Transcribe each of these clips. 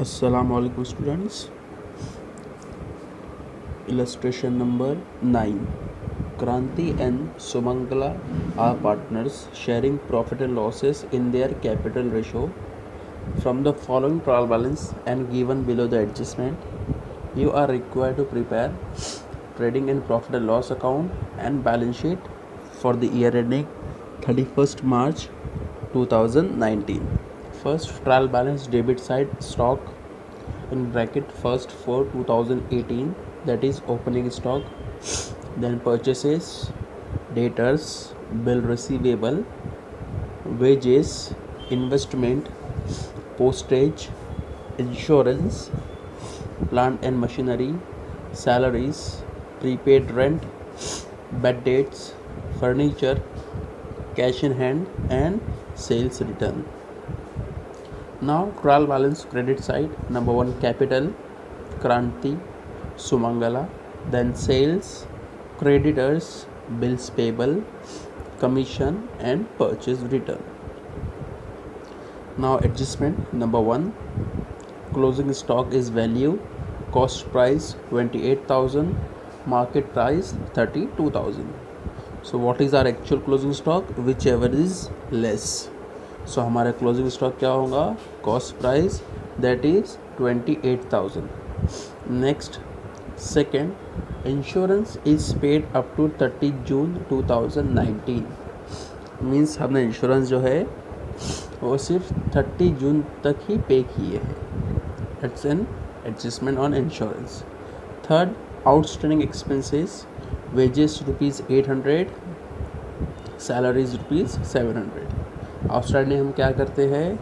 Assalamu alaikum students. Illustration number 9. Kranti and Sumangala are partners sharing profit and losses in their capital ratio. From the following trial balance and given below the adjustment, you are required to prepare trading and profit and loss account and balance sheet for the year ending 31st March 2019. First, trial balance debit side stock in bracket first for 2018, that is opening stock, then purchases, debtors, bill receivable, wages, investment, postage, insurance, plant and machinery, salaries, prepaid rent, bad debts, furniture, cash in hand, and sales return. Now trial balance credit side, number 1 capital, Kranti, Sumangala, then sales, creditors, bills payable, commission, and purchase return. Now adjustment, number 1 closing stock is value, cost price 28,000, market price 32,000. So what is our actual closing stock? Whichever is less. सो हमारा closing stock क्या होगा? Cost price that is 28,000. Next second, insurance is paid up to 30 June 2019. Means हमने insurance जो है वो सिर्फ 30 जून तक ही पे किए हैं. It's an adjustment on insurance. Third, outstanding expenses, wages ₹800, salaries ₹700. Outstanding हम क्या करते हैं?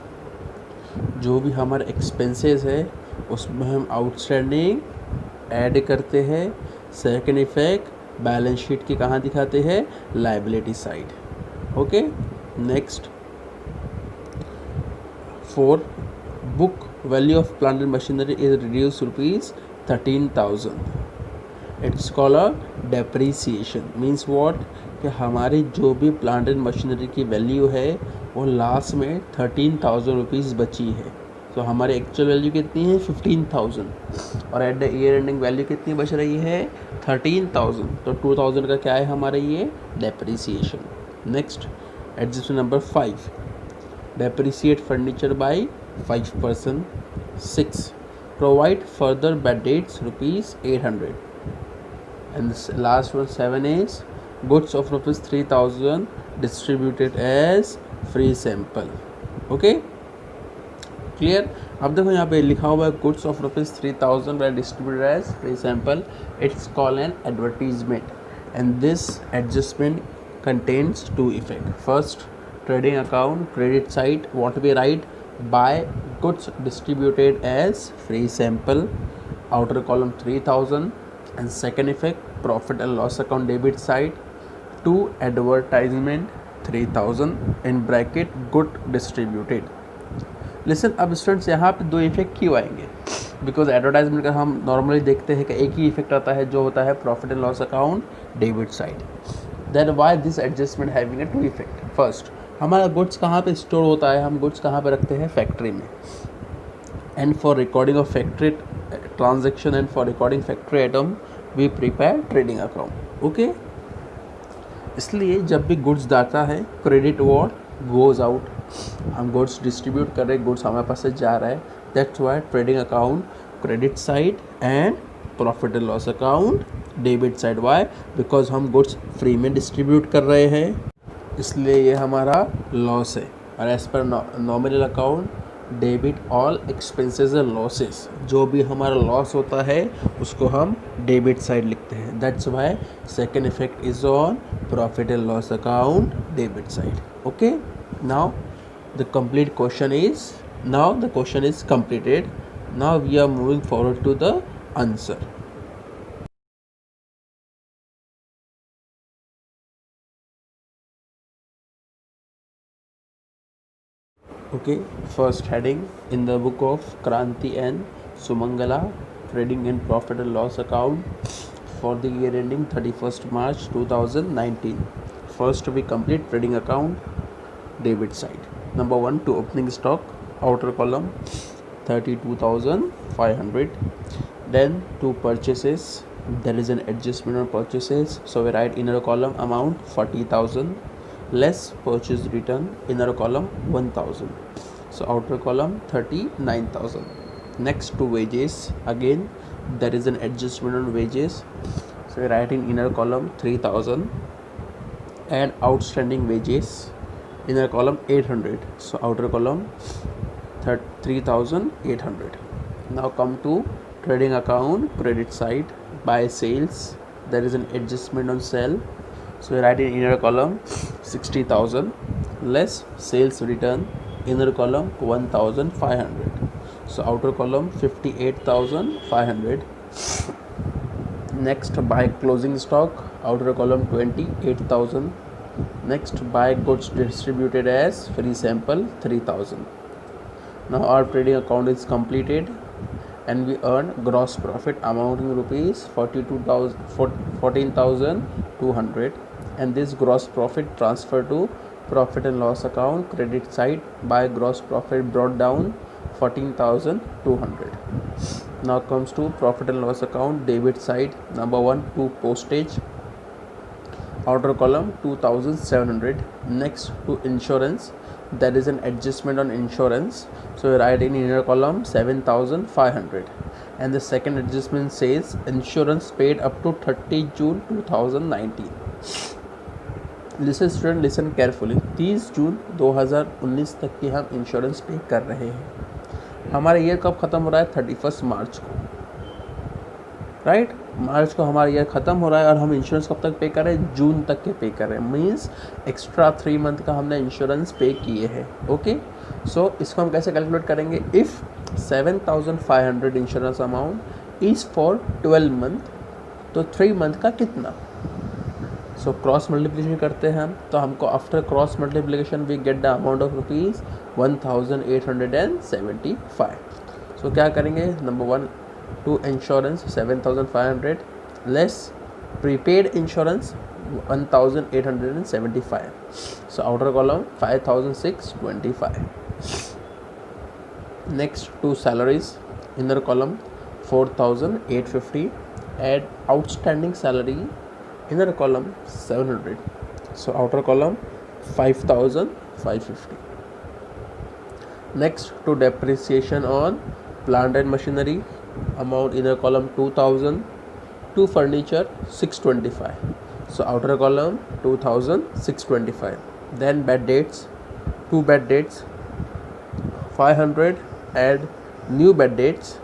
जो भी हमारे एक्सपेंसेस है उसमें हम आउटस्टैंडिंग ऐड करते हैं. सेकेंड इफेक्ट बैलेंस शीट की कहाँ दिखाते हैं? Liability side. Okay. Next 4, book value of plant and machinery is reduce ₹13,000. It's called a depreciation. Means what? कि हमारी जो भी प्लांट एंड मशीनरी की वैल्यू है वो लास्ट में 13,000 रुपीज़ बची है. तो हमारी एक्चुअल वैल्यू कितनी है? 15,000. और at the year ending value कितनी बच रही है? 13,000. तो 2,000 का क्या है हमारा? ये depreciation. Next adjustment number 5, depreciate furniture by 5%. 6, provide further bad debts ₹800. And last one 7 is goods of ₹3,000 distributed as free sample. Okay, clear? अब देखो यहाँ पे लिखा हुआ है goods of ₹3,000 were distributed as free sample. It's called an advertisement, and this adjustment contains 2 effects. First, trading account credit side, what we write? Buy goods distributed as free sample, outer column 3,000. And second effect, profit and loss account debit side, to advertisement 3,000 in bracket good distributed. Listen, अब students यहाँ पे 2 effect क्यों आएंगे? Because advertisement का हम normally देखते हैं कि एक ही इफेक्ट आता है जो होता है profit and loss account debit side. Then why this adjustment having a 2 effect? First, हमारा गुड्स कहाँ पे स्टोर होता है? हम गुड्स कहाँ पे रखते हैं? फैक्ट्री में. And for recording of factory transaction and for recording factory item we prepare trading account. Okay. इसलिए जब भी गुड्स जाता है, क्रेडिट वॉट गोज आउट. हम गुड्स डिस्ट्रीब्यूट कर रहे हैं, गुड्स हमारे पास से जा रहा है. That's why trading account credit side and profit and loss account debit side. Why? Because हम गुड्स फ्री में डिस्ट्रीब्यूट कर रहे हैं, इसलिए ये हमारा लॉस है. और as per nominal account debit all expenses and losses. जो भी हमारा लॉस होता है उसको हम डेबिट साइड लिखते हैं. That's why second effect is on profit and loss account debit side. Okay. Now the complete question is completed. Now we are moving forward to the answer. Okay, first heading in the book of Kranti and Sumangala, trading and profit and loss account for the year ending 31st March 2019. First we complete trading account debit side. Number 1, to opening stock, outer column 32,500. Then to purchases, there is an adjustment on purchases, so we write inner column amount 40,000 less purchase return, inner column 1,000, so outer column 39,000. Next to wages, again there is an adjustment on wages, so we write in inner column 3,000 and outstanding wages, inner column 800, so outer column 3,800. Now come to trading account, credit side, buy sales, there is an adjustment on sale, so we write in inner column 60,000 less sales return, inner column 1,500, so outer column 58,500. Next, buy closing stock, outer column 28,000. Next, buy goods distributed as free sample 3,000. Now our trading account is completed and we earn gross profit amounting rupees 14,200, and this gross profit transferred to profit and loss account, credit side, by gross profit brought down 14,200. Now comes to profit and loss account, debit side, number 1 to postage, outer column 2,700. Next to insurance, there is an adjustment on insurance, so we write in inner column 7,500, and the second adjustment says insurance paid up to 30 June 2019. Listen student, listen carefully, 30 June 2019 तक की हम insurance पे कर रहे हैं. हमारा year कब ख़त्म हो रहा है? 31 मार्च को, राइट. मार्च को हमारा ईयर ख़त्म हो रहा है और हम इंश्योरेंस कब तक पे कर रहे हैं? जून तक के पे कर रहे हैं. मीन्स एक्स्ट्रा 3 मंथ का हमने इंश्योरेंस पे किए हैं. ओके, सो इसको हम कैसे कैलकुलेट करेंगे? If 7,500 insurance amount is for 12 month, तो 3 मंथ का कितना? सो क्रॉस मल्टीप्लिकेशन करते हैं हम, तो हमको after cross multiplication we get the amount of rupees 1,875. So क्या करेंगे? Number 1 to insurance 7,500 less prepaid insurance 1,875, so outer column 5,625. Next to salaries, inner column 4,850, add outstanding salary, inner column 700, so outer column 5,550. Next to depreciation on plant and machinery, amount inner column 2,000, to furniture 625, so outer column 2,625. Then bad debts, 2 bad debts 500, add new bad debts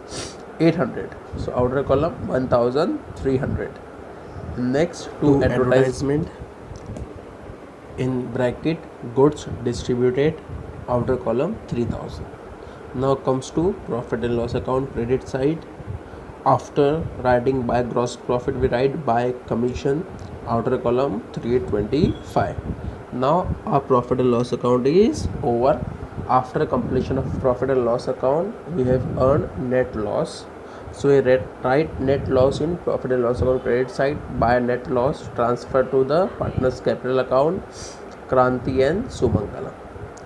800, so outer column 1,300. Next to advertisement, in bracket goods distributed, outer column 3,000. Now comes to profit and loss account, credit side. After writing by gross profit, we write by commission, outer column 325. Now our profit and loss account is over. After completion of profit and loss account, we have earned net loss, so we write net loss in profit and loss account, credit side, by net loss transfer to the partners capital account, Kranti and Sumangala.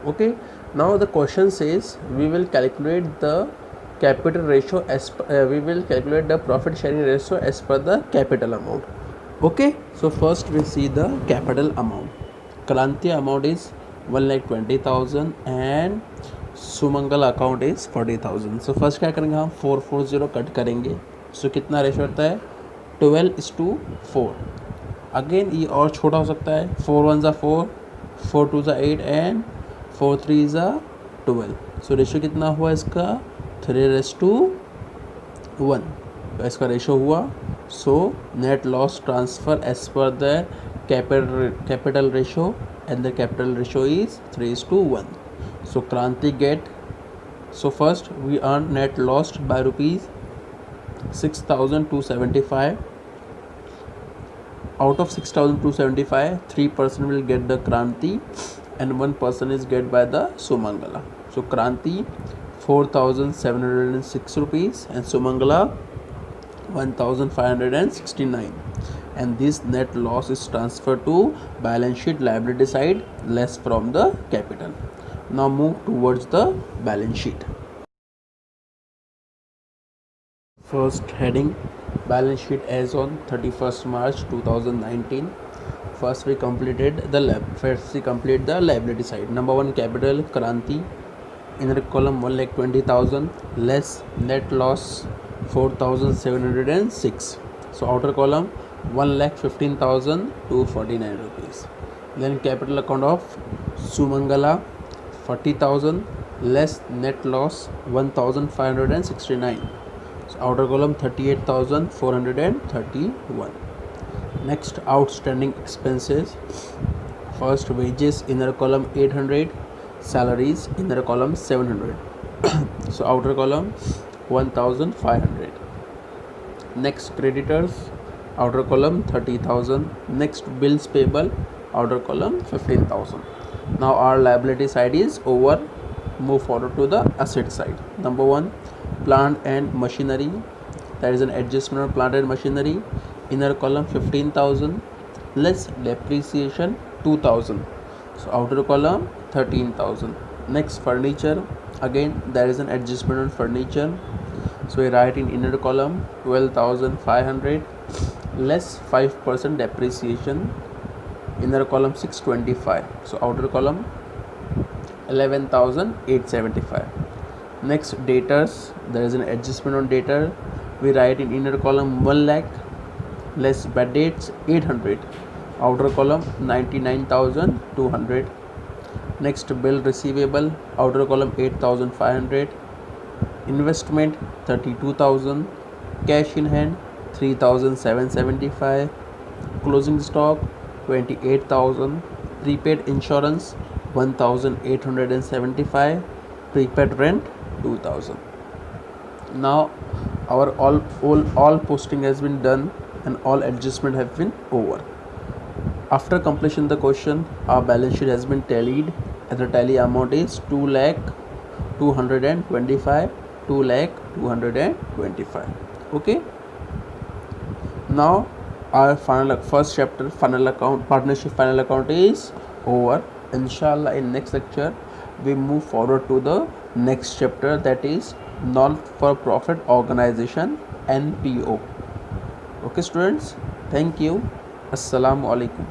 Okay, now the question says we will calculate the capital ratio we will calculate the profit sharing ratio as per the capital amount. Okay, so first we see the capital amount. Kranti amount is 1,20,000 and Sumangala account is 40,000. so first क्या करेंगे? हम 440 cut करेंगे, so कितना ratio होता है? 12:4. Again ये और छोटा हो सकता है, 4 1 ज़ा 4, 4 2 ज़ा 8 एंड 4 3 ज़ा 12. सो रेशो कितना हुआ इसका? 3:1. तो इसका रेशो हुआ. So net loss transfer as per the capital ratio, and the capital ratio is 3:1. So क्रांति गेट, so first we earn net lost by rupees 6,275. out of 6,275, 3% will get the Kranti and 1% is get by the Sumangala. So Kranti 4,706 rupees and Sumangala 1,569, and this net loss is transferred to balance sheet liability side less from the capital. Now move towards the balance sheet. First heading, balance sheet as on 31st March 2019. First we complete the liability side. Number one, capital Kranti. Inner column 1,20,000 less net loss 4,706. So outer column 1,15,249 rupees. Then capital account of Sumangala 40,000 less net loss 1,569. So outer column 38,431. Next, outstanding expenses. First, wages, inner column 800, salaries, inner column 700. So outer column 1,500. Next, creditors, outer column 30,000. Next, bills payable, outer column 15,000. Now our liability side is over. Move forward to the asset side. Number one, plant and machinery. There is an adjustment of plant and machinery. Inner column 15,000 less depreciation 2,000. So outer column 13,000. Next, furniture. Again there is an adjustment on furniture. So we write in inner column 12,500 less 5% depreciation. Inner column 625. So outer column 11,875. Next, debtors. There is an adjustment on debtor. We write in inner column 1 lakh less bad debts 800. Outer column 99,200. Next, bill receivable. Outer column 8,500. Investment 32,000. Cash in hand 3,775. Closing stock 28,000. Prepaid insurance 1,875. Prepaid rent 2,000. Now our all posting has been done and all adjustment have been over. After completion of the question, our balance sheet has been tallied and the tally amount is 2,225, 2,225. Okay. Now our first chapter, final account, partnership final account is over. Inshallah, in next lecture we move forward to the next chapter, that is non-for-profit organization, NPO. Okay students, thank you. Assalamu alaikum.